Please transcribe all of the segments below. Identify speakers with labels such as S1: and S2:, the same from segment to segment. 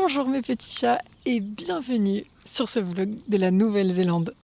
S1: Bonjour mes petits chats et bienvenue sur ce vlog de la Nouvelle-Zélande.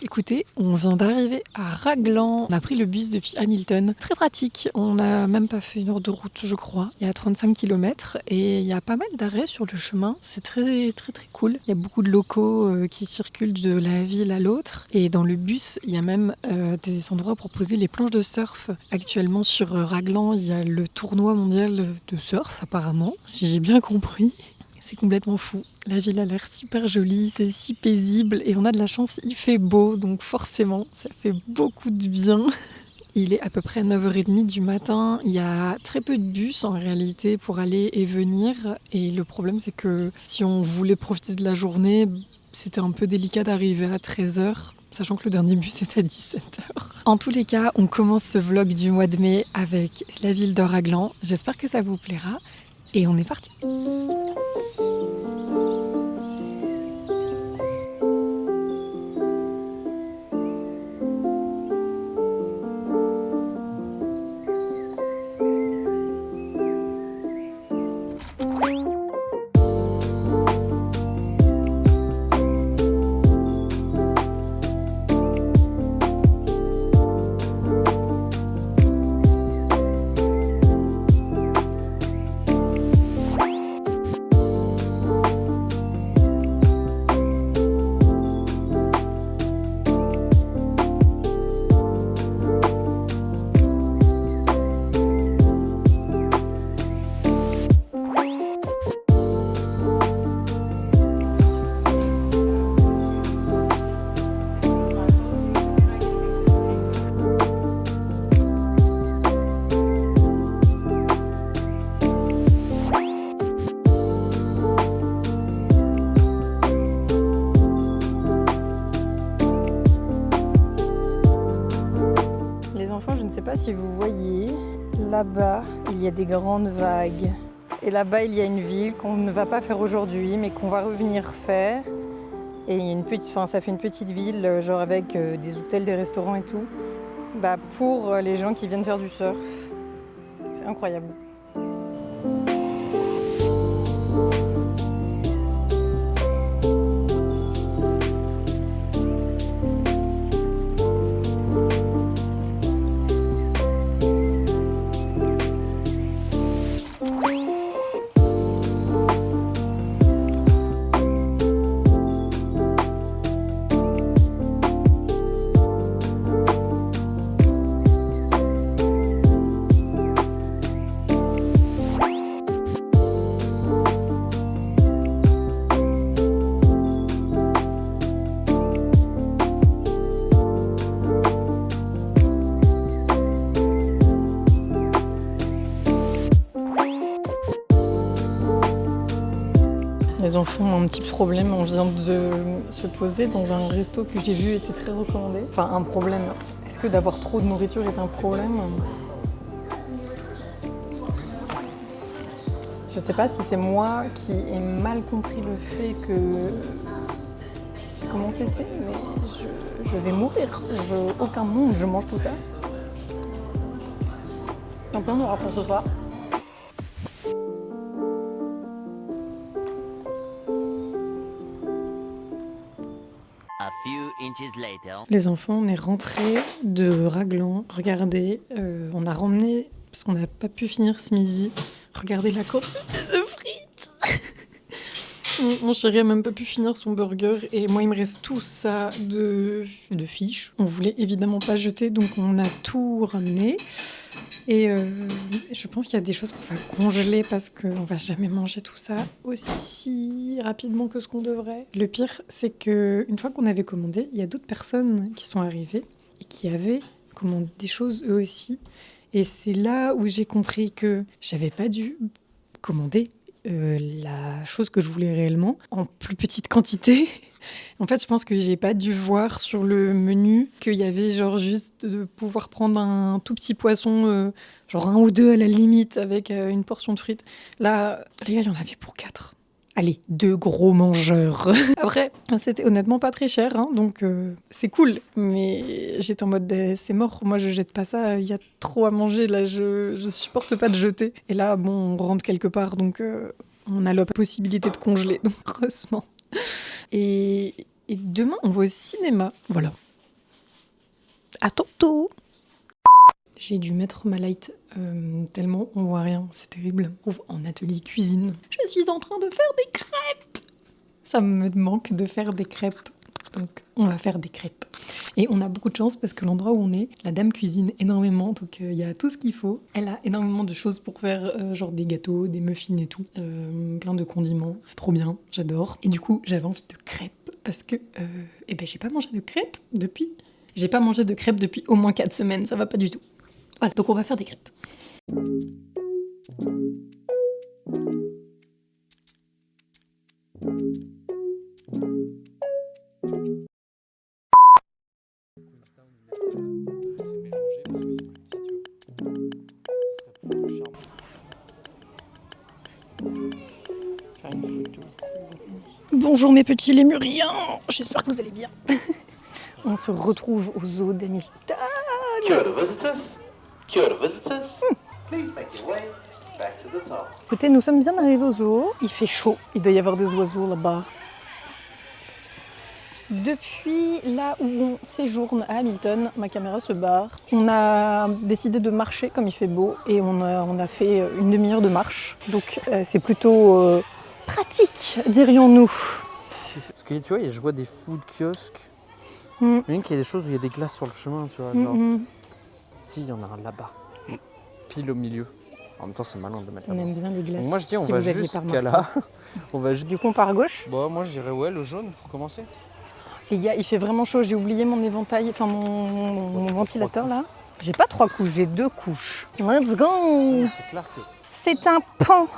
S1: Écoutez, on vient d'arriver à Raglan. On a pris le bus depuis Hamilton. Très pratique. On n'a même pas fait 1 heure de route, je crois. Il y a 35 km et il y a pas mal d'arrêts sur le chemin. C'est très cool. Il y a beaucoup de locaux qui circulent de la ville à l'autre. Et dans le bus, il y a même des endroits pour poser les planches de surf. Actuellement, sur Raglan, il y a le tournoi mondial de surf, apparemment, si j'ai bien compris. C'est complètement fou. La ville a l'air super jolie, c'est si paisible et on a de la chance, il fait beau, donc forcément, ça fait beaucoup de bien. Il est à peu près 9h30 du matin, il y a très peu de bus en réalité pour aller et venir. Et le problème, c'est que si on voulait profiter de la journée, c'était un peu délicat d'arriver à 13h. Sachant que le dernier bus est à 17h. En tous les cas, on commence ce vlog du mois de mai avec la ville de Raglan. J'espère que ça vous plaira et on est parti. Je ne sais pas si vous voyez, là-bas, il y a des grandes vagues. Et là-bas, il y a une ville qu'on ne va pas faire aujourd'hui, mais qu'on va revenir faire. Et il y a ça fait une petite ville, genre avec des hôtels, des restaurants et tout, pour les gens qui viennent faire du surf. C'est incroyable. Les enfants ont un petit problème, on vient de se poser dans un resto que j'ai vu était très recommandé. Enfin, un problème. Est-ce que d'avoir trop de nourriture est un problème ? Je sais pas si c'est moi qui ai mal compris le fait que... Comment c'était ? Mais je vais mourir. Aucun monde, je mange tout ça. En plein, on aura pour ce soir. Les enfants, on est rentrés de Raglan. Regardez, on a ramené, parce qu'on n'a pas pu finir ce midi, regardez la quantité de frites. Mon chéri a même pas pu finir son burger et moi il me reste tout ça de fiches. On voulait évidemment pas jeter, donc on a tout ramené. Et je pense qu'il y a des choses qu'on va congeler parce qu'on va jamais manger tout ça aussi rapidement que ce qu'on devrait. Le pire, c'est qu'une fois qu'on avait commandé, il y a d'autres personnes qui sont arrivées et qui avaient commandé des choses eux aussi. Et c'est là où j'ai compris que j'avais pas dû commander la chose que je voulais réellement en plus petite quantité. En fait, je pense que j'ai pas dû voir sur le menu qu'il y avait genre juste de pouvoir prendre un tout petit poisson, genre 1 ou 2 à la limite avec une portion de frites. Là, les gars, il y en avait pour 4. Allez, 2 gros mangeurs. Après, c'était honnêtement pas très cher, hein, donc c'est cool. Mais j'étais en mode, c'est mort, moi je jette pas ça, il y a trop à manger, là je supporte pas de jeter. Et là, bon, on rentre quelque part, donc on a la possibilité de congeler, donc heureusement. Et demain, on va au cinéma, voilà. À tantôt! J'ai dû mettre ma light tellement on voit rien, c'est terrible. En atelier cuisine, je suis en train de faire des crêpes. Ça me manque de faire des crêpes, donc on va faire des crêpes. Et on a beaucoup de chance parce que l'endroit où on est, la dame cuisine énormément, donc il y a tout ce qu'il faut. Elle a énormément de choses pour faire, genre des gâteaux, des muffins et tout, plein de condiments, c'est trop bien, j'adore. Et du coup, j'avais envie de crêpes parce que j'ai pas mangé de crêpes depuis. J'ai pas mangé de crêpes depuis au moins 4 semaines, ça va pas du tout. Voilà, donc on va faire des crêpes. Bonjour mes petits lémuriens, j'espère que vous allez bien. On se retrouve au zoo d'Hamilton. Écoutez, nous sommes bien arrivés au zoo, il fait chaud, il doit y avoir des oiseaux là-bas. Depuis là où on séjourne à Hamilton, ma caméra se barre. On a décidé de marcher comme il fait beau et on a fait une demi-heure de marche. Donc c'est plutôt pratique, dirions-nous.
S2: Parce que tu vois, je vois des food kiosques. Même qu'il y a des choses où il y a des glaces sur le chemin, tu vois. Genre. Si, il y en a un là-bas. Pile au milieu. En même temps, c'est malin de mettre là-bas.
S1: On aime bien les glaces.
S2: Donc moi, je dis, on va jusqu'à là.
S1: Du coup, on part à gauche.
S2: Bon, moi, je dirais, ouais, le jaune, pour commencer.
S1: Les gars, il fait vraiment chaud. J'ai oublié mon éventail, enfin mon ventilateur là. J'ai pas 3 couches, j'ai 2 couches. Let's go!
S2: C'est clair que.
S1: C'est un pan!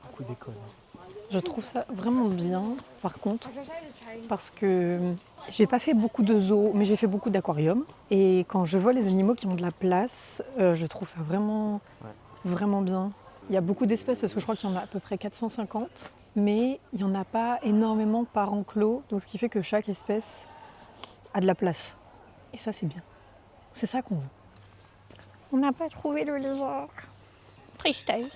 S2: Beaucoup d'écoles.
S1: Je trouve ça vraiment bien, par contre, parce que j'ai pas fait beaucoup de zoos, mais j'ai fait beaucoup d'aquariums. Et quand je vois les animaux qui ont de la place, je trouve ça vraiment, vraiment bien. Il y a beaucoup d'espèces, parce que je crois qu'il y en a à peu près 450, mais il n'y en a pas énormément par enclos, donc ce qui fait que chaque espèce a de la place. Et ça, c'est bien. C'est ça qu'on veut. On n'a pas trouvé le lézard. Tristesse.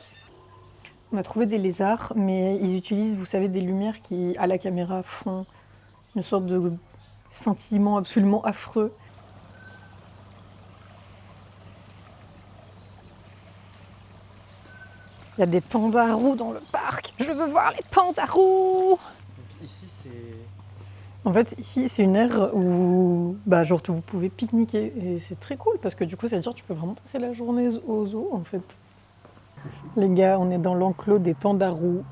S1: On a trouvé des lézards, mais ils utilisent, vous savez, des lumières qui, à la caméra, font une sorte de sentiment absolument affreux. Il y a des pandas roux dans le parc. Je veux voir les pandas roux.
S2: Ici, c'est...
S1: En fait, ici, c'est une aire où genre, vous pouvez pique-niquer. Et c'est très cool, parce que du coup, ça veut dire que tu peux vraiment passer la journée au zoo, en fait. Les gars, on est dans l'enclos des pandas roux.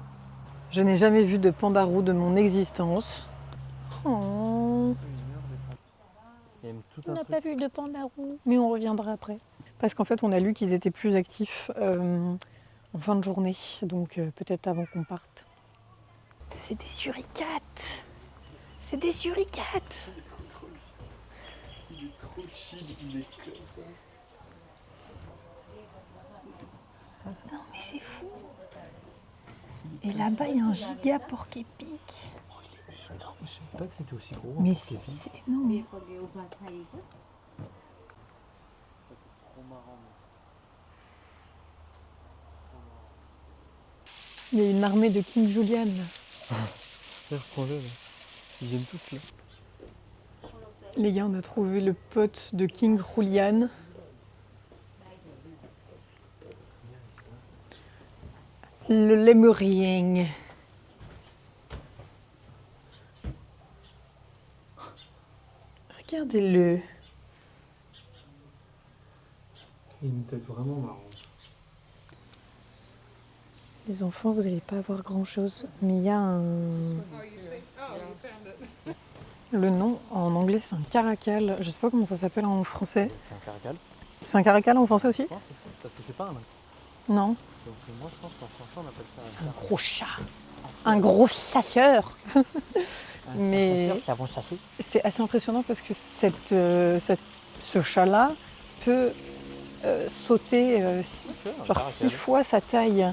S1: Je n'ai jamais vu de panda roux de mon existence. Oh. On n'a pas vu de panda roux, mais on reviendra après. Parce qu'en fait, on a lu qu'ils étaient plus actifs en fin de journée, donc peut-être avant qu'on parte. C'est des suricates! C'est des suricates!
S2: Il est trop chill, il est comme ça.
S1: Non mais c'est fou! Et là-bas, il y a un giga porc-épic.
S2: Oh, il est énorme. Je savais pas que c'était aussi gros.
S1: Mais si, c'est énorme.
S2: C'est trop marrant.
S1: Il y a une armée de King Julian.
S2: Reprends-le là. Ils viennent tous là.
S1: Les gars, on a trouvé le pote de King Julian. Le lémurien. Regardez-le.
S2: Il a une tête vraiment marrante.
S1: Les enfants, vous n'allez pas avoir grand-chose. Mais il y a un... Le nom, en anglais, c'est un caracal. Je sais pas comment ça s'appelle en français.
S2: C'est un caracal.
S1: C'est un caracal en français aussi?
S2: Parce que c'est pas un lynx.
S1: Non.
S2: Donc moi je pense qu'en français on appelle ça
S1: Un gros chat. Un gros chasseur. Mais
S2: qui avance assez.
S1: c'est assez impressionnant parce que ce chat-là peut sauter genre 6 fois sa taille.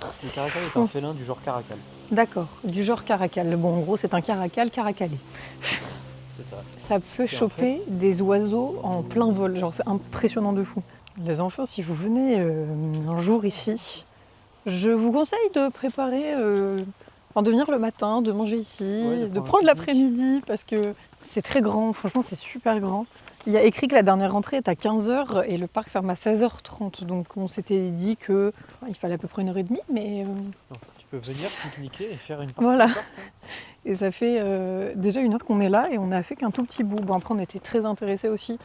S2: Le caracal est un félin du genre caracal.
S1: D'accord, du genre caracal. Bon, en gros, c'est un caracal caracalé.
S2: C'est ça.
S1: Ça peut choper des oiseaux en plein vol. Genre, c'est impressionnant de fou. Les enfants, si vous venez un jour ici, je vous conseille de préparer, de venir le matin, de manger ici, de prendre l'après-midi parce que c'est très grand. Franchement, c'est super grand. Il y a écrit que la dernière rentrée est à 15h et le parc ferme à 16h30. Donc on s'était dit qu'il fallait à peu près 1h30, mais...
S2: Tu peux venir pique-niquer et faire une partie
S1: voilà.
S2: du parc, hein.
S1: Et ça fait déjà 1 heure qu'on est là et on n'a fait qu'un tout petit bout. Bon, après, on était très intéressés aussi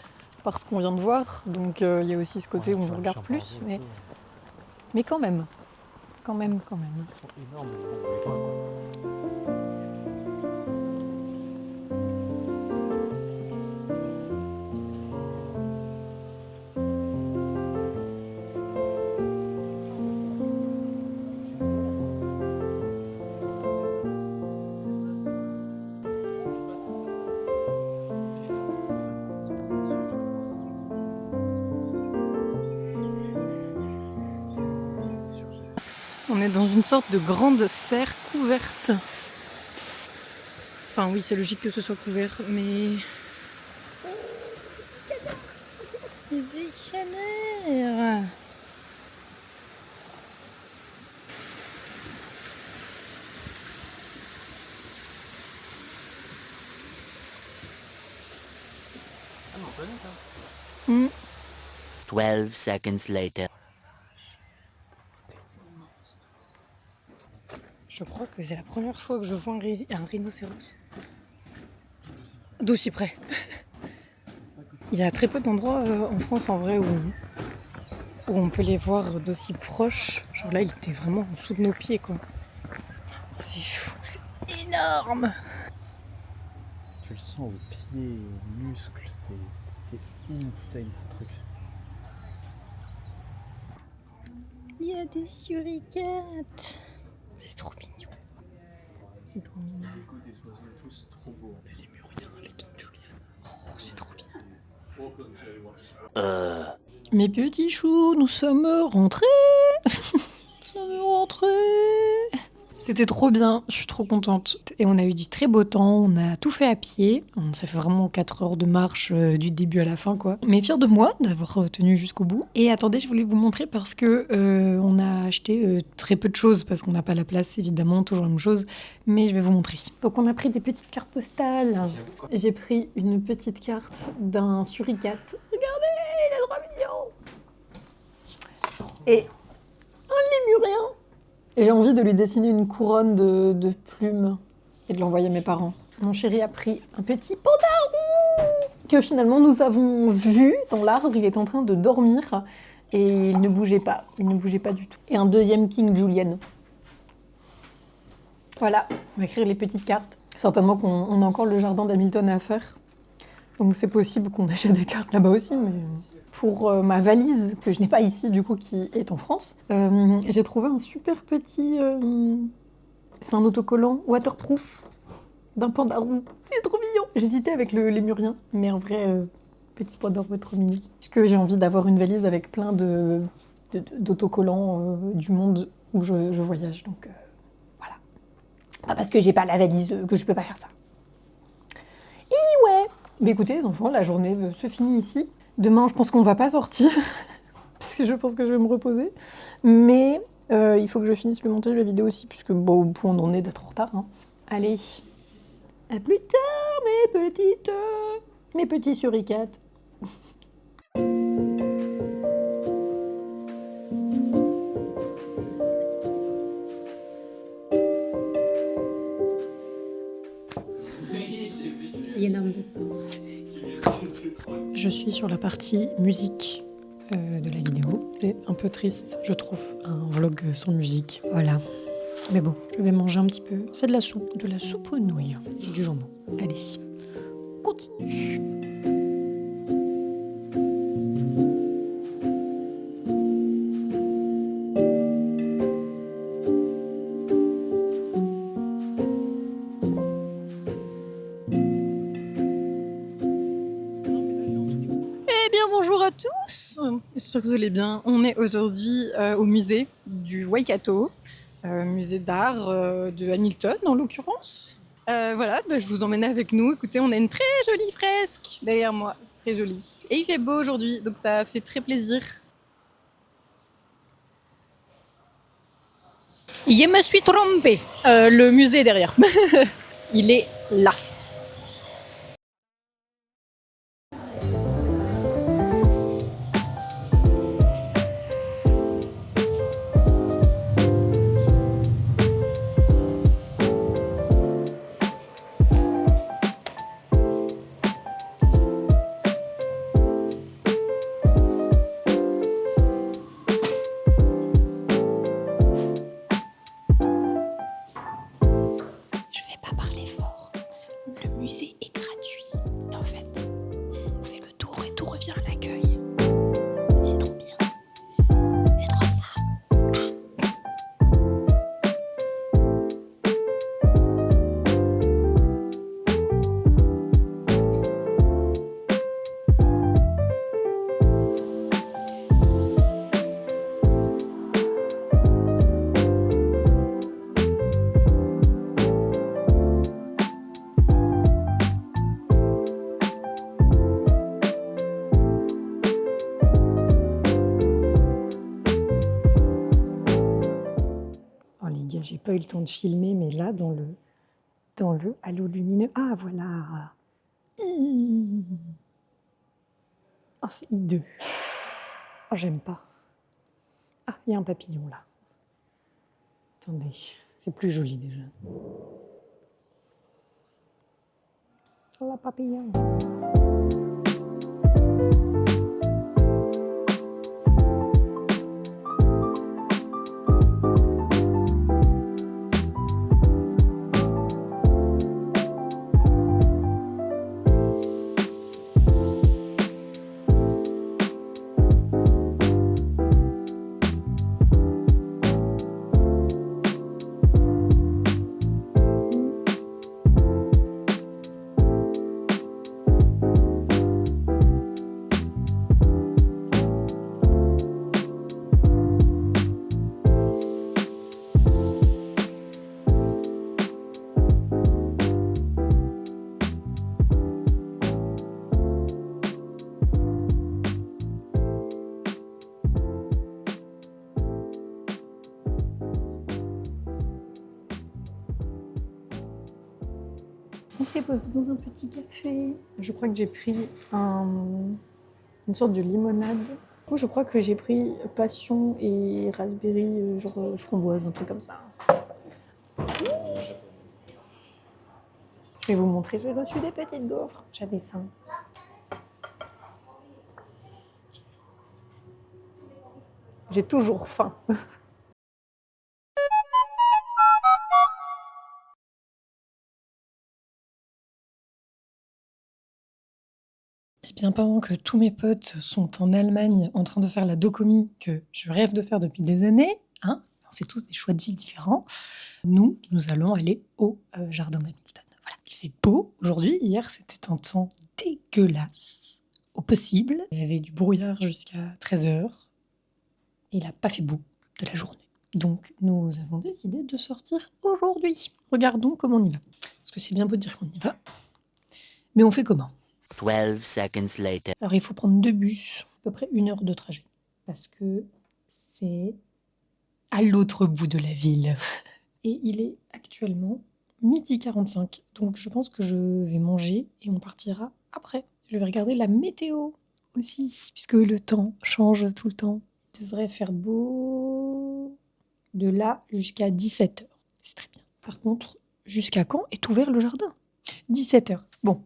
S1: par ce qu'on vient de voir. Donc il y a aussi ce côté où on regarde plus. Mais quand même. Quand même.
S2: Ils sont énormes, les gros, quoi.
S1: On est dans une sorte de grande serre couverte. Enfin oui, c'est logique que ce soit couvert, mais... Les dictionnaires.
S3: Mm. 12 seconds later.
S1: Je crois que c'est la première fois que je vois un rhinocéros d'aussi près. Il y a très peu d'endroits en France en vrai où on peut les voir d'aussi proches. Genre là, il était vraiment en dessous de nos pieds, quoi. C'est fou, c'est énorme.
S2: Tu le sens aux pieds, aux muscles, c'est insane ce truc.
S1: Il y a des suricates. C'est trop mignon. C'est trop mignon.
S2: C'est trop beau.
S1: Les lémuriens, les King Julian. Oh, c'est trop bien. Mes petits choux, nous sommes rentrés. C'était trop bien, je suis trop contente. Et on a eu du très beau temps, on a tout fait à pied. Ça fait vraiment 4 heures de marche du début à la fin, quoi. Mais fière de moi d'avoir tenu jusqu'au bout. Et attendez, je voulais vous montrer parce que on a acheté très peu de choses parce qu'on n'a pas la place, évidemment, toujours la même chose. Mais je vais vous montrer. Donc on a pris des petites cartes postales. J'ai pris une petite carte d'un suricate. Regardez, il est trop mignon. Et un lémurien. Et j'ai envie de lui dessiner une couronne de plumes et de l'envoyer à mes parents. Mon chéri a pris un petit panda que finalement nous avons vu dans l'arbre. Il est en train de dormir et il ne bougeait pas. Il ne bougeait pas du tout. Et un deuxième King Julian. Voilà, on va écrire les petites cartes. Certainement qu'on a encore le jardin d'Hamilton à faire. Donc c'est possible qu'on achète des cartes là-bas aussi, mais... Pour ma valise, que je n'ai pas ici, du coup, qui est en France, j'ai trouvé un super petit... c'est un autocollant waterproof d'un panda roux. C'est trop mignon. J'hésitais avec le lémurien, mais en vrai, petit panda roux est trop mignon. Parce que j'ai envie d'avoir une valise avec plein d'autocollants du monde où je voyage, donc voilà. Pas parce que j'ai pas la valise que je peux pas faire ça. Et ouais. Mais écoutez, les enfants, la journée se finit ici. Demain, je pense qu'on va pas sortir, parce que je pense que je vais me reposer. Mais il faut que je finisse le montage de la vidéo aussi, puisque bon, au point on en est d'être en retard. Hein. Allez, à plus tard, mes petits suricates. Je suis sur la partie musique de la vidéo. C'est un peu triste, je trouve, un vlog sans musique. Voilà. Mais bon, je vais manger un petit peu. C'est de la soupe aux nouilles et du jambon. Allez, on continue. à tous, j'espère que vous allez bien. On est aujourd'hui au musée du Waikato, musée d'art de Hamilton en l'occurrence. Voilà, je vous emmène avec nous. Écoutez, on a une très jolie fresque derrière moi, très jolie. Et il fait beau aujourd'hui, donc ça fait très plaisir. Je me suis trompée. Le musée est derrière. Il est là. Le musée est gratuit. Et en fait, on fait le tour et tout revient à l'accueil. C'est trop bien. C'est trop bien. Oh les gars, j'ai pas eu le temps de filmer, mais là, dans le halo lumineux. Ah voilà. Oh, c'est hideux. Oh, j'aime pas. Ah, il y a un papillon là. Attendez, c'est plus joli déjà. Oh, la papillon. On s'est posé dans un petit café. Je crois que j'ai pris une sorte de limonade. Je crois que j'ai pris passion et raspberry, genre framboise, un truc comme ça. Je vais vous montrer, j'ai reçu des petites gaufres. J'avais faim. J'ai toujours faim. Et bien pendant que tous mes potes sont en Allemagne en train de faire la docomie que je rêve de faire depuis des années, hein, on fait tous des choix de vie différents, nous allons aller au jardin d'Hamilton. Voilà, il fait beau aujourd'hui. Hier, c'était un temps dégueulasse au possible. Il y avait du brouillard jusqu'à 13h et il n'a pas fait beau de la journée. Donc nous avons décidé de sortir aujourd'hui. Regardons comment on y va. Parce que c'est bien beau de dire qu'on y va, mais on fait comment ?
S3: 12 seconds later.
S1: Alors il faut prendre 2 bus, à peu près 1 heure de trajet, parce que c'est à l'autre bout de la ville. Et il est actuellement 12h45, donc je pense que je vais manger et on partira après. Je vais regarder la météo aussi, puisque le temps change tout le temps. Il devrait faire beau de là jusqu'à 17h. C'est très bien. Par contre, jusqu'à quand est ouvert le jardin ? 17h. Bon,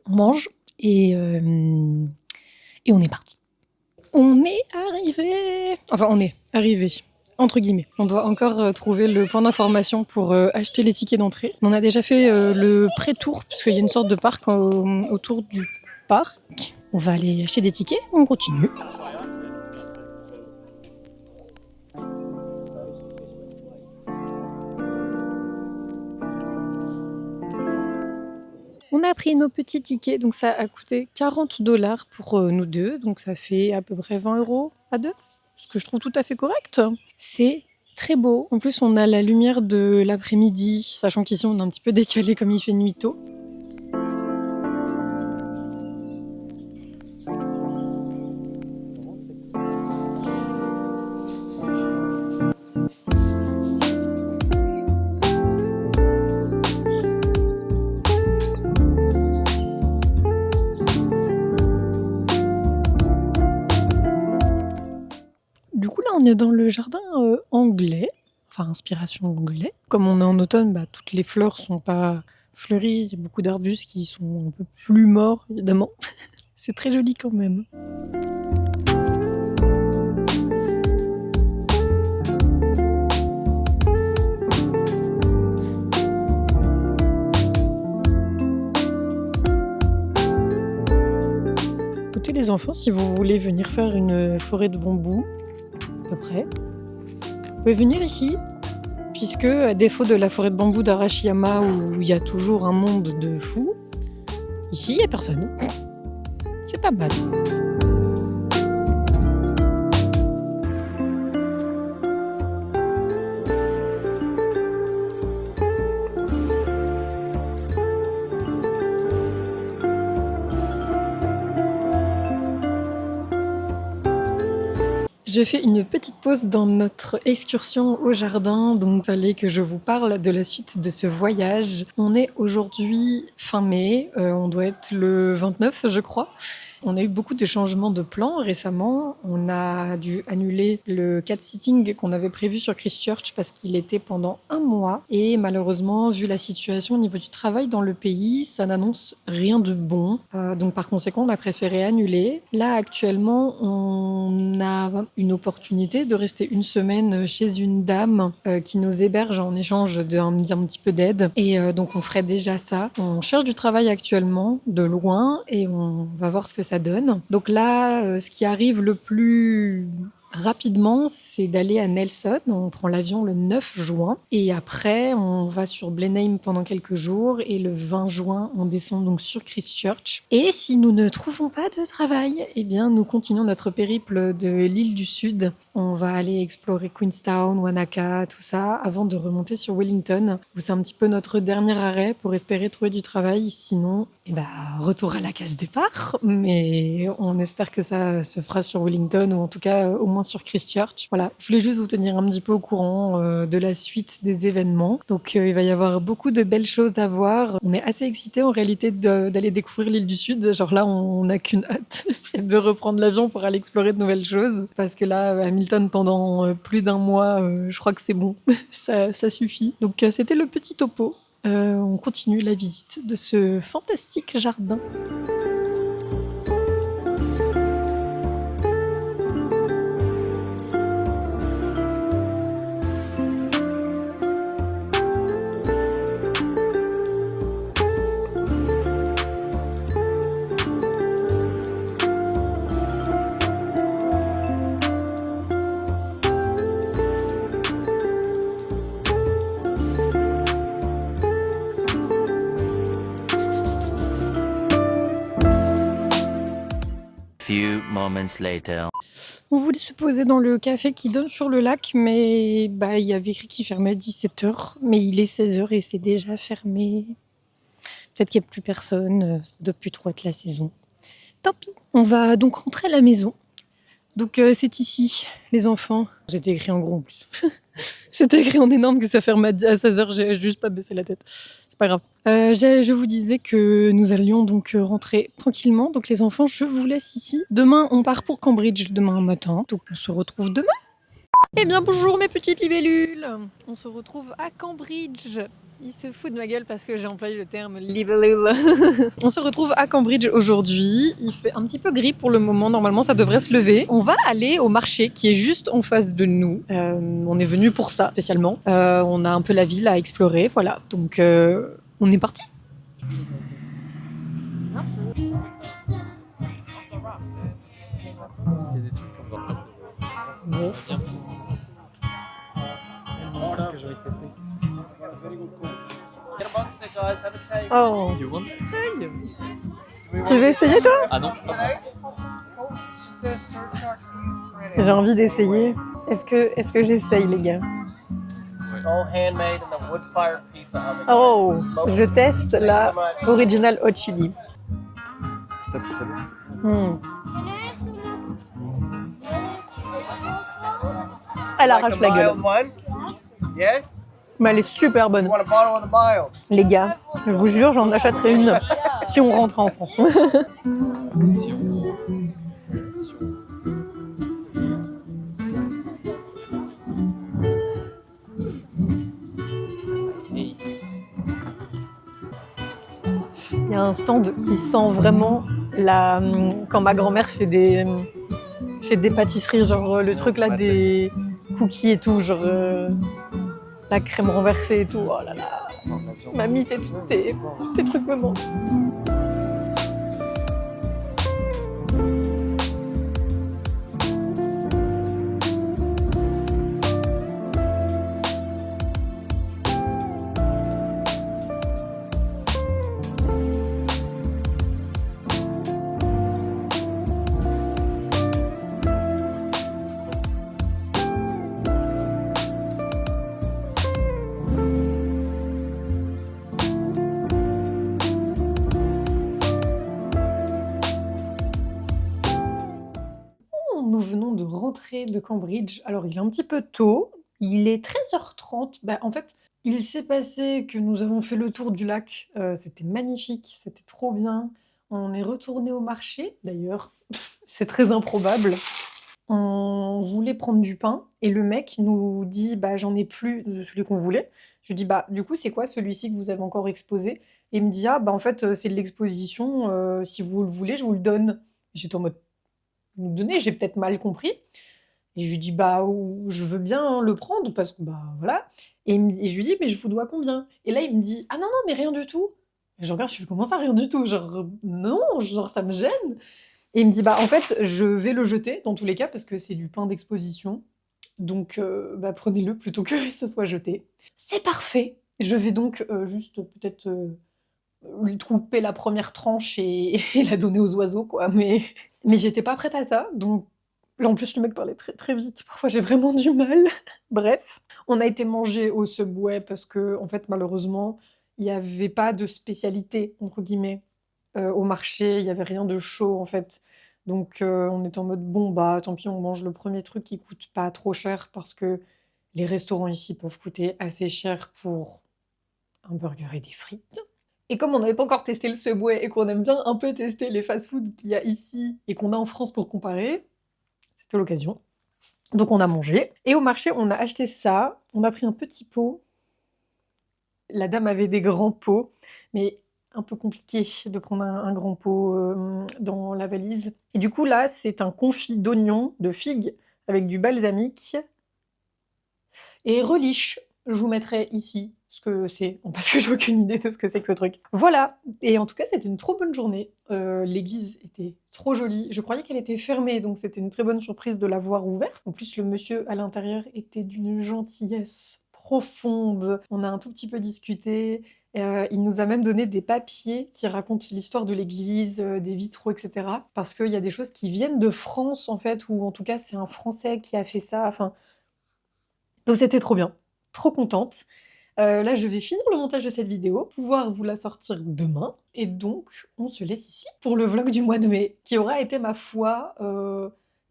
S1: on mange et on est parti. On est arrivé. Enfin, on est arrivé. Entre guillemets. On doit encore trouver le point d'information pour acheter les tickets d'entrée. On a déjà fait le pré-tour, puisqu'il y a une sorte de parc autour du parc. On va aller acheter des tickets, on continue. On a pris nos petits tickets, donc ça a coûté 40$ pour nous deux, donc ça fait à peu près 20€ à deux, ce que je trouve tout à fait correct. C'est très beau. En plus, on a la lumière de l'après-midi, sachant qu'ici on est un petit peu décalé comme il fait nuit tôt. Du coup, là, on est dans le jardin anglais, enfin inspiration anglais. Comme on est en automne, toutes les fleurs sont pas fleuries. Il y a beaucoup d'arbustes qui sont un peu plus morts, évidemment. C'est très joli quand même. Écoutez les enfants, si vous voulez venir faire une forêt de bambou, à peu près, vous pouvez venir ici, puisque à défaut de la forêt de bambou d'Arashiyama où il y a toujours un monde de fous, ici il n'y a personne. C'est pas mal. J'ai fait une petite pause dans notre excursion au jardin, donc il fallait que je vous parle de la suite de ce voyage. On est aujourd'hui fin mai, on doit être le 29 je crois. On a eu beaucoup de changements de plans récemment. On a dû annuler le cat-sitting qu'on avait prévu sur Christchurch parce qu'il était pendant 1 mois. Et malheureusement, vu la situation au niveau du travail dans le pays, ça n'annonce rien de bon. Donc par conséquent, on a préféré annuler. Là, actuellement, on a une opportunité de rester 1 semaine chez une dame qui nous héberge en échange d'un petit peu d'aide. Et donc on ferait déjà ça. On cherche du travail actuellement, de loin, et on va voir ce que ça donne. Donc là, ce qui arrive le plus rapidement, c'est d'aller à Nelson. On prend l'avion le 9 juin et après, on va sur Blenheim pendant quelques jours et le 20 juin, on descend donc sur Christchurch. Et si nous ne trouvons pas de travail, eh bien, nous continuons notre périple de l'île du Sud. On va aller explorer Queenstown, Wanaka, tout ça, avant de remonter sur Wellington, où c'est un petit peu notre dernier arrêt pour espérer trouver du travail. Sinon, retour à la case départ. Mais on espère que ça se fera sur Wellington ou en tout cas au moins sur Christchurch. Voilà, je voulais juste vous tenir un petit peu au courant de la suite des événements. Donc il va y avoir beaucoup de belles choses à voir. On est assez excités en réalité d'aller découvrir l'île du Sud. Genre là, on n'a qu'une hâte, c'est de reprendre l'avion pour aller explorer de nouvelles choses. Parce que là, Hamilton, pendant plus d'1 mois, je crois que c'est bon, ça suffit. Donc c'était le petit topo. On continue la visite de ce fantastique jardin.
S3: Few moments later.
S1: On voulait se poser dans le café qui donne sur le lac, mais il y avait écrit qu'il fermait à 17h, mais il est 16h et c'est déjà fermé. Peut-être qu'il n'y a plus personne, ça doit plus trop être la saison. Tant pis. On va donc rentrer à la maison. Donc c'est ici, les enfants. C'était écrit en gros en plus. C'était écrit en énorme que ça ferme à 16h, j'ai juste pas baissé la tête. C'est pas grave. Je vous disais que nous allions donc rentrer tranquillement. Donc les enfants, je vous laisse ici. Demain, on part pour Cambridge, demain matin. Donc on se retrouve demain. Eh bien bonjour mes petites libellules. On se retrouve à Cambridge. Il se fout de ma gueule parce que j'ai employé le terme libellule. On se retrouve à Cambridge aujourd'hui. Il fait un petit peu gris pour le moment. Normalement, ça devrait se lever. On va aller au marché qui est juste en face de nous. On est venu pour ça spécialement. On a un peu la ville à explorer. Voilà. Donc, on est parti.
S2: Parce qu'il y a des trucs qu'on va pas que j'ai envie de tester.
S1: Oh.
S2: You want to try?
S1: Tu veux essayer toi?
S2: Ah non.
S1: J'ai envie d'essayer. Est-ce que j'essaye les gars? Oh, je teste la original hot chili.
S2: T'as pris celle-là?
S1: Elle arrache la gueule. Mais elle est super bonne. Les gars, je vous jure, j'en achèterai une si on rentre en France. Il y a un stand qui sent vraiment quand ma grand-mère fait des pâtisseries, genre le truc là des cookies et tout, genre la crème renversée et tout. Oh là là, mamie, tes trucs me manquent. Nous venons de rentrer de Cambridge. Alors, il est un petit peu tôt. Il est 13h30. En fait, il s'est passé que nous avons fait le tour du lac. C'était magnifique, c'était trop bien. On est retourné au marché, d'ailleurs. C'est très improbable. On voulait prendre du pain et le mec nous dit j'en ai plus de celui qu'on voulait. Je lui dis du coup c'est quoi celui-ci que vous avez encore exposé? Et il me dit en fait c'est de l'exposition, si vous le voulez je vous le donne. J'étais en mode vous me donnez, j'ai peut-être mal compris. Et je lui dis je veux bien le prendre parce que voilà. Et je lui dis mais je vous dois combien? Et là il me dit ah non non mais rien du tout. Et je regarde, je fais comment ça rien du tout? Genre non, genre ça me gêne. Et il me dit en fait je vais le jeter dans tous les cas parce que c'est du pain d'exposition. Donc prenez-le plutôt que ça soit jeté. C'est parfait. Je vais donc juste peut-être lui couper la première tranche et la donner aux oiseaux quoi. Mais j'étais pas prête à ça. Donc là, en plus le mec parlait très très vite. Parfois j'ai vraiment du mal. Bref, on a été manger au Subway parce que en fait malheureusement il n'y avait pas de spécialité entre guillemets au marché. Il y avait rien de chaud en fait. Donc on était en mode tant pis on mange le premier truc qui coûte pas trop cher parce que les restaurants ici peuvent coûter assez cher pour un burger et des frites. Et comme on n'avait pas encore testé le Subway et qu'on aime bien un peu tester les fast-foods qu'il y a ici et qu'on a en France pour comparer, c'était l'occasion. Donc on a mangé. Et au marché, on a acheté ça. On a pris un petit pot. La dame avait des grands pots, mais un peu compliqué de prendre un grand pot dans la valise. Et du coup, là, c'est un confit d'oignons, de figues, avec du balsamique et relish. Je vous mettrai ici ce que c'est, parce que j'ai aucune idée de ce que c'est que ce truc. Voilà, et en tout cas, c'était une trop bonne journée. L'église était trop jolie. Je croyais qu'elle était fermée, donc c'était une très bonne surprise de la voir ouverte. En plus, le monsieur à l'intérieur était d'une gentillesse profonde. On a un tout petit peu discuté. Il nous a même donné des papiers qui racontent l'histoire de l'église, des vitraux, etc. Parce qu'il y a des choses qui viennent de France, en fait, ou en tout cas, c'est un Français qui a fait ça. Enfin, donc c'était trop bien, trop contente. Là, je vais finir le montage de cette vidéo, pouvoir vous la sortir demain. Et donc, on se laisse ici pour le vlog du mois de mai, qui aura été, ma foi,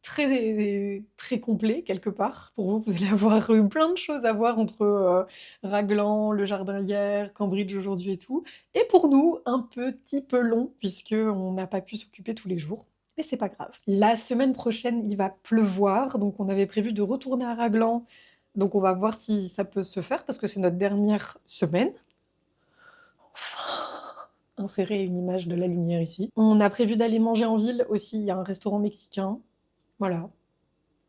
S1: très, très complet, quelque part. Pour vous, vous allez avoir eu plein de choses à voir entre Raglan, le jardin hier, Cambridge aujourd'hui et tout. Et pour nous, un petit peu long, puisqu'on n'a pas pu s'occuper tous les jours. Mais c'est pas grave. La semaine prochaine, il va pleuvoir, donc on avait prévu de retourner à Raglan. Donc on va voir si ça peut se faire, parce que c'est notre dernière semaine. Enfin, insérer une image de la lumière ici. On a prévu d'aller manger en ville aussi, il y a un restaurant mexicain. Voilà.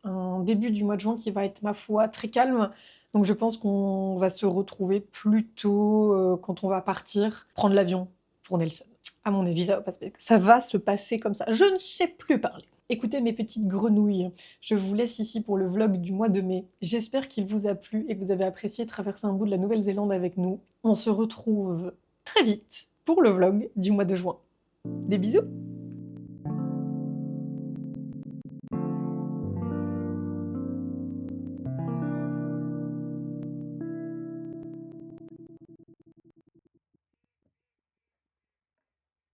S1: Un début du mois de juin qui va être, ma foi, très calme. Donc je pense qu'on va se retrouver plutôt quand on va partir, prendre l'avion pour Nelson. À mon avis, ça va se passer comme ça. Je ne sais plus parler. Écoutez mes petites grenouilles, je vous laisse ici pour le vlog du mois de mai. J'espère qu'il vous a plu et que vous avez apprécié traverser un bout de la Nouvelle-Zélande avec nous. On se retrouve très vite pour le vlog du mois de juin. Des bisous!